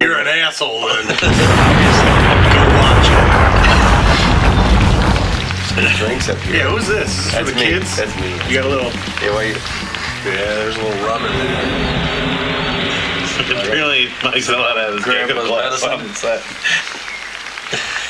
You're an asshole, then. Go watch it. Drinks up here. Yeah, who's this? That's the me. kids? That's me. You got a little... Yeah, wait. Yeah, there's a little rum in there. It really makes a lot out of this. Grandpa's medicine.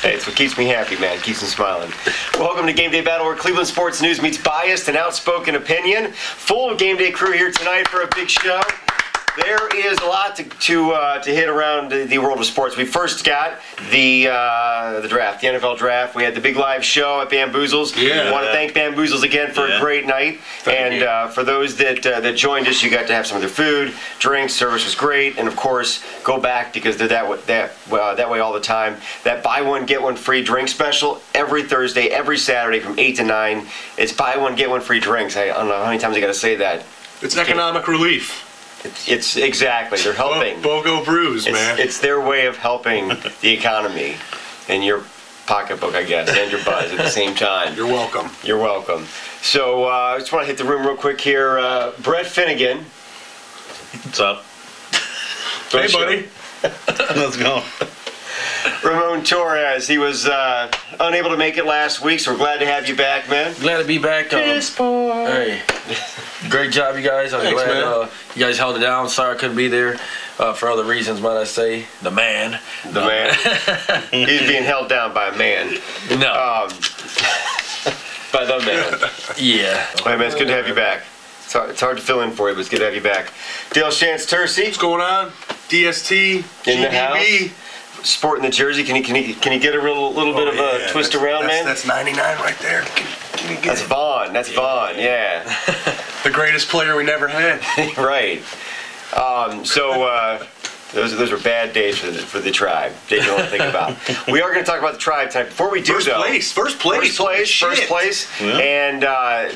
Hey, it's what keeps me happy, man. Keeps me smiling. Welcome to Game Day Battle, where Cleveland sports news meets biased and outspoken opinion. Full Game Day crew here tonight for a big show. There is a lot to hit around the world of sports. We first got the draft, the NFL draft. We had the big live show at Bamboozles. Yeah. We want to thank Bamboozles again for a great night. And for those that joined us, you got to have some of their food, drinks. Service was great, and of course, go back because they're that way all the time. That buy one get one free drink special every Thursday, every Saturday from 8 to 9. It's buy one get one free drinks. I don't know how many times I got to say that. It's economic relief. It's exactly. They're helping. BOGO brews, man. It's their way of helping the economy and your pocketbook, I guess, and your buzz at the same time. You're welcome. You're welcome. So I just want to hit the room real quick here. Brett Finnegan. What's up? Hey, buddy. Let's go. Ramon Torres. He was unable to make it last week, so we're glad to have you back, man. Glad to be back. Hey, great job, you guys. I'm Thanks, glad you guys held it down. Sorry I couldn't be there for other reasons, might I say. The man. The man. He's being held down by a man. No. By the man. Yeah. Hey, man, it's good to have you back. It's hard to fill in for you, but it's good to have you back. Dale Shantz-Tercy. What's going on? DST. In the GBB. house. Sporting the jersey. Can you get a little bit of a twist around, man? That's 99 right there. Can you get That's it? Vaughn. That's Vaughn. Yeah. The greatest player we never had. Right. Those were bad days for the tribe. Days you don't think about. We are going to talk about the tribe tonight. Before we do, First place. First place. Yeah. And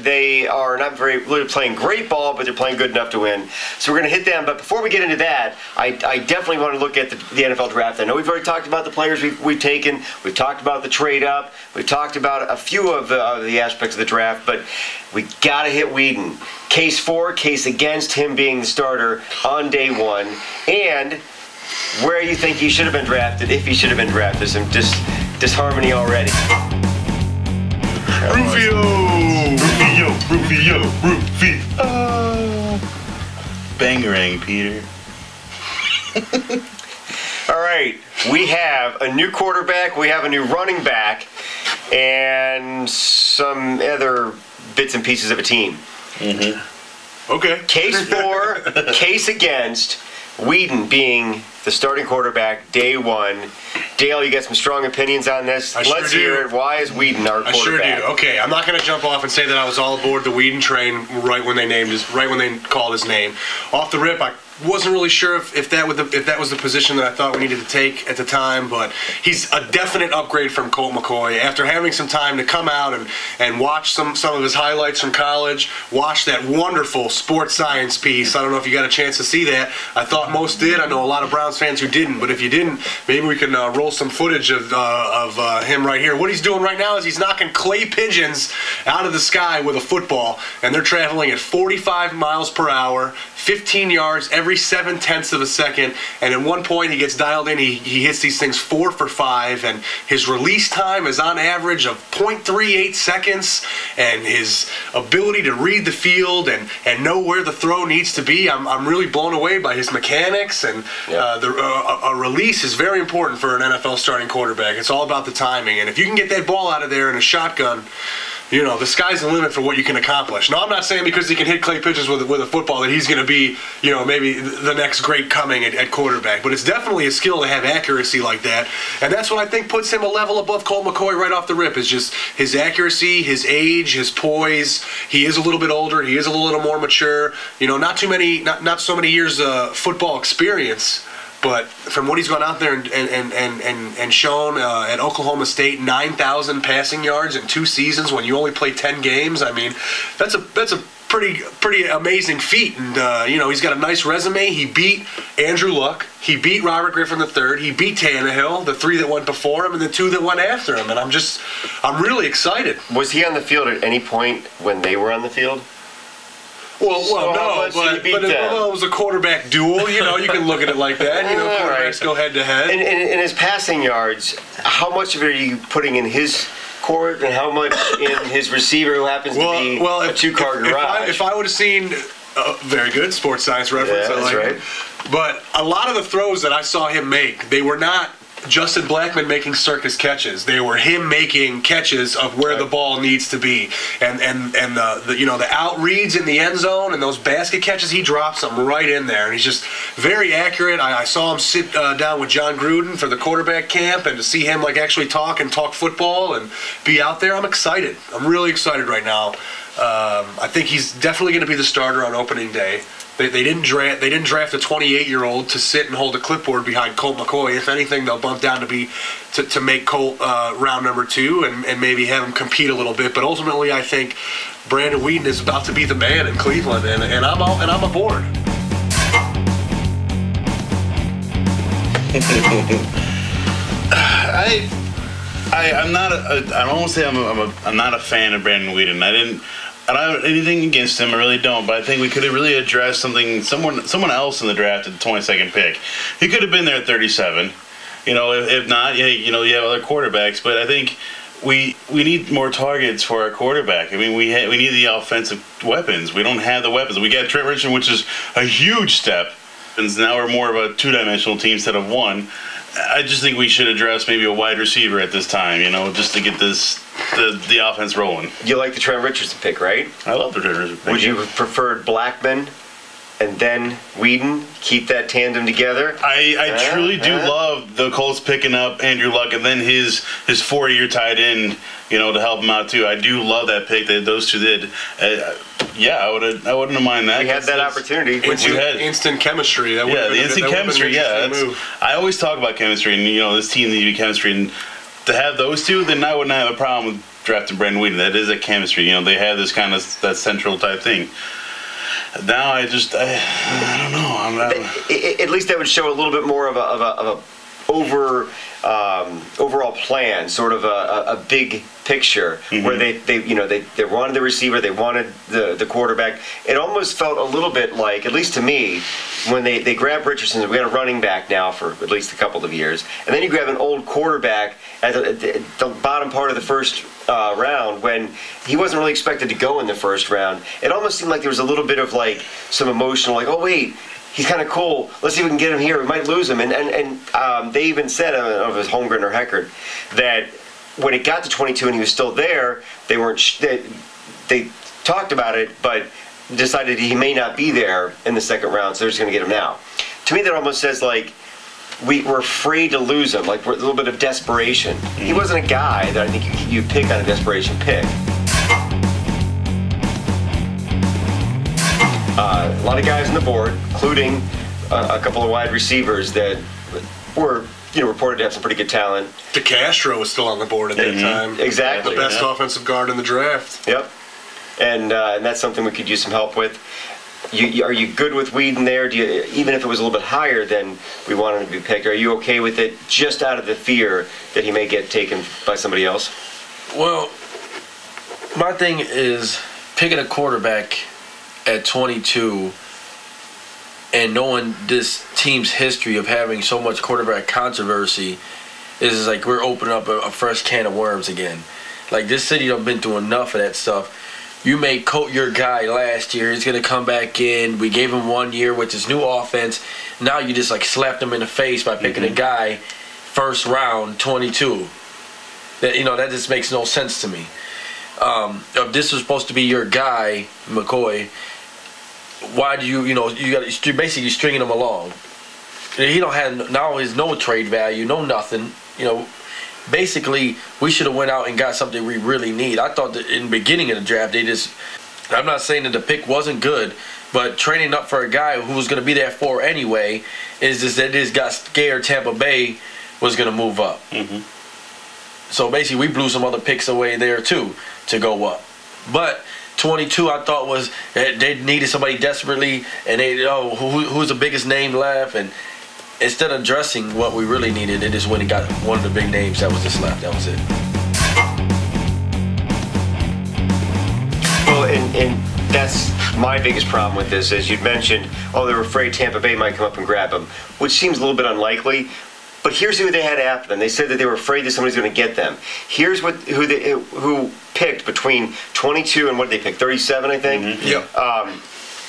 they are not really playing great ball, but they're playing good enough to win. So we're going to hit them. But before we get into that, I definitely want to look at the NFL draft. I know we've already talked about the players we've taken. We've talked about the trade up. We've talked about a few of the aspects of the draft. But we got to hit Weeden. Case for, case against him being the starter on day one. And where you think he should have been drafted, if he should have been drafted. Some disharmony already. Rufio. Bangarang, Peter. All right, we have a new quarterback, we have a new running back, and some other bits and pieces of a team. Mm-hmm. Okay. Case for, case against, Weeden being the starting quarterback day one. Dale, you got some strong opinions on this. Let's hear it. Why is Weeden our quarterback? I sure do. Okay, I'm not going to jump off and say that I was all aboard the Weeden train right when they called his name. Off the rip, I wasn't really sure if that was the position that I thought we needed to take at the time, but he's a definite upgrade from Colt McCoy. After having some time to come out and watch some of his highlights from college, watch that wonderful sports science piece. I don't know if you got a chance to see that. I thought most did. I know a lot of Browns fans who didn't, but if you didn't, maybe we can roll some footage of him right here. What he's doing right now is he's knocking clay pigeons out of the sky with a football, and they're traveling at 45 miles per hour, 15 yards every 7/10 of a second, and at one point he gets dialed in, he hits these things 4 for 5, and his release time is on average of 0.38 seconds, and his ability to read the field and know where the throw needs to be, I'm really blown away by his mechanics, and a release is very important for an NFL starting quarterback. It's all about the timing, and if you can get that ball out of there in a shotgun, you know, the sky's the limit for what you can accomplish. Now, I'm not saying because he can hit clay pigeons with a football that he's going to be, you know, maybe the next great coming at quarterback. But it's definitely a skill to have accuracy like that. And that's what I think puts him a level above Colt McCoy right off the rip, is just his accuracy, his age, his poise. He is a little bit older. He is a little more mature. You know, not so many years football experience. But from what he's gone out there and shown at Oklahoma State, 9,000 passing yards in 2 seasons when you only play 10 games. I mean, that's a pretty amazing feat. And you know, he's got a nice resume. He beat Andrew Luck. He beat Robert Griffin III. He beat Tannehill, the 3 that went before him and the 2 that went after him. And I'm really excited. Was he on the field at any point when they were on the field? Well, So how no, much did he beat them? well, it was a quarterback duel. You know, you can look at it like that. You know, All quarterbacks right. go head to head. And in his passing yards, how much of it are you putting in his court and how much in his receiver who happens to be a two-car garage? If I would have seen, very good sports science reference. Yeah, I like that's it. But a lot of the throws that I saw him make, they were not Justin Blackmon making circus catches. They were him making catches of where the ball needs to be, and the you know, the out reads in the end zone and those basket catches, he drops them right in there, and he's just very accurate. I saw him sit down with John Gruden for the quarterback camp, and to see him like actually talk football and be out there, I'm excited. I'm really excited right now. I think he's definitely going to be the starter on opening day. They didn't draft a 28-year-old to sit and hold a clipboard behind Colt McCoy. If anything, they'll bump down to make Colt round number 2 and maybe have him compete a little bit. But ultimately, I think Brandon Weeden is about to be the man in Cleveland, and I'm aboard. I'm not. I don't want to say I'm not a fan of Brandon Weeden. I don't have anything against him. I really don't. But I think we could have really addressed someone else in the draft at the 22nd pick. He could have been there at 37. You know, if not, you know, you have other quarterbacks. But I think we need more targets for our quarterback. I mean, we need the offensive weapons. We don't have the weapons. We got Trent Richardson, which is a huge step. And now we're more of a two-dimensional team instead of one. I just think we should address maybe a wide receiver at this time, you know, just to get the offense rolling. You like the Trent Richardson pick, right? I love the Trent Richardson pick. Would you have preferred Blackmon and then Weeden? Keep that tandem together? I truly do love the Colts picking up Andrew Luck and then his 4-year tight end, you know, to help him out too. I do love that pick that those two did. Yeah, I wouldn't have minded that. We had that opportunity. Instant chemistry. That the instant chemistry. Yeah, move. I always talk about chemistry, and you know, this team needs to be chemistry, and to have those two, then I wouldn't have a problem with drafting Brandon Weeden. That is a chemistry. You know, they have this kind of that central type thing. Now I don't know. I'm not. At least that would show a little bit more of a overall plan, sort of a big picture, where they wanted the receiver, they wanted the quarterback. It almost felt a little bit like, at least to me, when they grabbed Richardson. We got a running back now for at least a couple of years, and then you grab an old quarterback at the bottom part of the first round when he wasn't really expected to go in the first round. It almost seemed like there was a little bit of like some emotional, like, oh wait, he's kind of cool. Let's see if we can get him here. We might lose him. And they even said, I don't know if it was Holmgren or Heckard, that when it got to 22 and he was still there, they weren't. They talked about it, but decided he may not be there in the second round, so they're just going to get him now. To me, that almost says like we're afraid to lose him, like we're a little bit of desperation. He wasn't a guy that I think you pick on a desperation pick. A lot of guys on the board, including a couple of wide receivers that were, reported to have some pretty good talent. DeCastro was still on the board at that time. Exactly. The best offensive guard in the draft. Yep. And that's something we could use some help with. Are you good with Weeden there? Even if it was a little bit higher than we wanted him to be picked, are you okay with it just out of the fear that he may get taken by somebody else? Well, my thing is picking a quarterback at 22 and knowing this team's history of having so much quarterback controversy is like we're opening up a fresh can of worms again. Like, this city done been through enough of that stuff. You made Colt your guy last year. He's going to come back in. We gave him 1 year with his new offense. Now you just like slapped him in the face by picking a guy first round 22. That just makes no sense to me. If this was supposed to be your guy, McCoy, why do you're basically stringing him along? He don't have now his no trade value, no nothing. Basically, we should have went out and got something we really need. I thought that in the beginning of the draft, I'm not saying that the pick wasn't good, but trading up for a guy who was going to be there for anyway is just that this got scared Tampa Bay was going to move up. So basically, we blew some other picks away there too to go up. But 22, I thought was they needed somebody desperately, and who's the biggest name left, and instead of addressing what we really needed, they just went and got one of the big names that was just left. That was it. Well, and that's my biggest problem with this. As you'd mentioned, oh, they're afraid Tampa Bay might come up and grab him, which seems a little bit unlikely. But here's who they had after them. They said that they were afraid that somebody's going to get them. Here's who picked between 22 and what did they pick? 37, I think. Yep.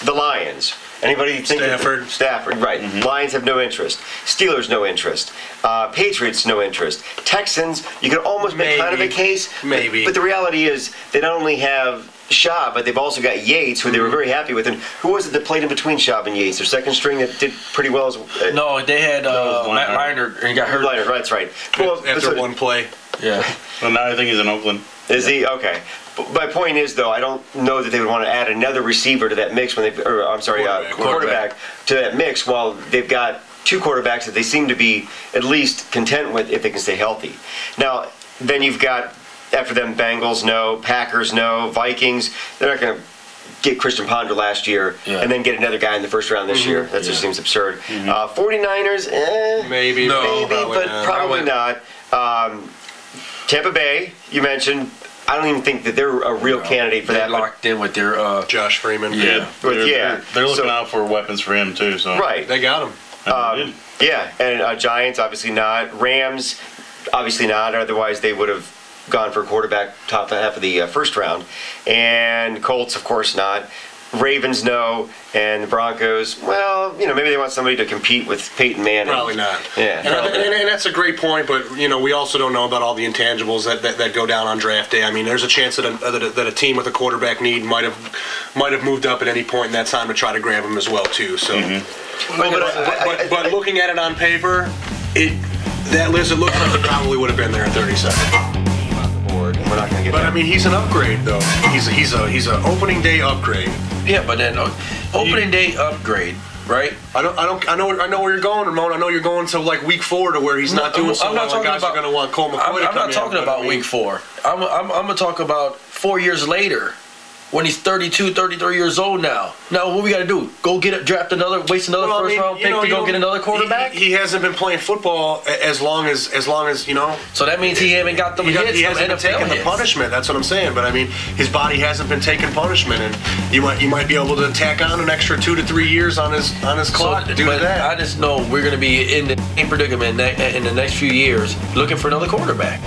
The Lions. Anybody think Stafford? Stafford, right. Lions have no interest. Steelers, no interest. Patriots, no interest. Texans, you could almost make kind of a case. Maybe. But the reality is they not only have Schaub, but they've also got Yates, who they were very happy with. And who was it that played in between Schaub and Yates? Their second string that did pretty well. No, they had Matt Leinart, and he got hurt. Leinart, right, that's right. Well, After one play. Yeah. Well, now I think he's in Oakland. Is he? Okay. But my point is, though, I don't know that they would want to add another receiver to that mix when they, or I'm sorry, quarterback to that mix while they've got two quarterbacks that they seem to be at least content with if they can stay healthy. Now, then you've got, after them, Bengals, no. Packers, no. Vikings, they're not going to get Christian Ponder last year and then get another guy in the first round this year. That just seems absurd. 49ers, Maybe. Probably not. Tampa Bay, you mentioned. I don't even think that they're a real candidate for that. Locked in with their Josh Freeman. Yeah. They're looking out for weapons for him, too. So. Right. They got him. Yeah, and Giants, obviously not. Rams, obviously not. Otherwise, they would have gone for a quarterback top half of the first round. And Colts, of course, not. Ravens, no. And the Broncos, well, you know, maybe they want somebody to compete with Peyton Manning. Probably not. Yeah. And that's a great point, but, you know, we also don't know about all the intangibles that go down on draft day. I mean, there's a chance that a team with a quarterback need might have moved up at any point in that time to try to grab him as well, too. So, but looking at it on paper, that list, it looks like it probably would have been there at 37. We're not going to get But I mean, he's an upgrade, though. He's an opening day upgrade. Yeah, but then opening day upgrade, right? I know where you're going, Ramon. I know you're going to like week 4 to where he's not doing so well. And guys are going to want Colt McCoy to come in. I'm not talking about week 4. I'm going to talk about 4 years later. When he's 32, 33 years old now. Now, what we got to do? Go waste another first round pick to go get another quarterback? He hasn't been playing football as long as you know. So that means he haven't got the hits. He hasn't been taking the punishment. That's what I'm saying. But I mean, his body hasn't been taking punishment, and you might be able to tack on an extra 2 to 3 years on his clock due to that. I just know we're going to be in the same predicament in the next few years, looking for another quarterback.